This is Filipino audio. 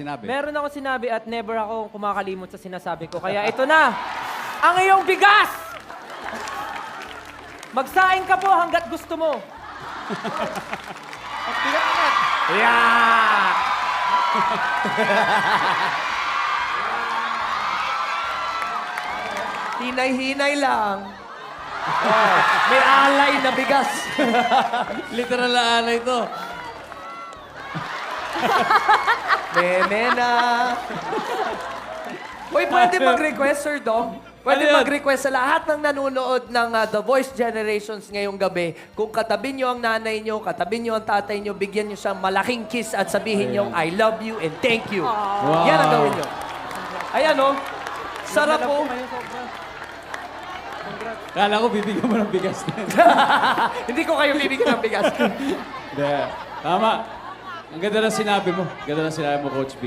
Sinabi. Meron ako sinabi at never ako kumakalimot sa sinasabi ko. Kaya ito na, ang iyong bigas! Magsaing ka po hanggat gusto mo. Yeah! Hinay-hinay lang. Oh, may alay na bigas. Literal na alay ito. Meme na. Uy, pwede mag-request, Sir Dom? Pwede Ano yun? mag-request sa lahat ng nanonood ng The Voice Generations ngayong gabi. Kung katabi nyo ang nanay nyo, katabi nyo ang tatay nyo, bigyan nyo siyang malaking kiss at sabihin nyo, I love you and thank you. Wow. Yan ang gawin nyo. Ayan, oh. Sarap po. Kala ko bibigyan mo ng bigas din. Hindi ko kayo bibigyan ng bigas. Hindi. Tama. Ang ganda na sinabi mo. Ganda na sinabi mo, Coach B.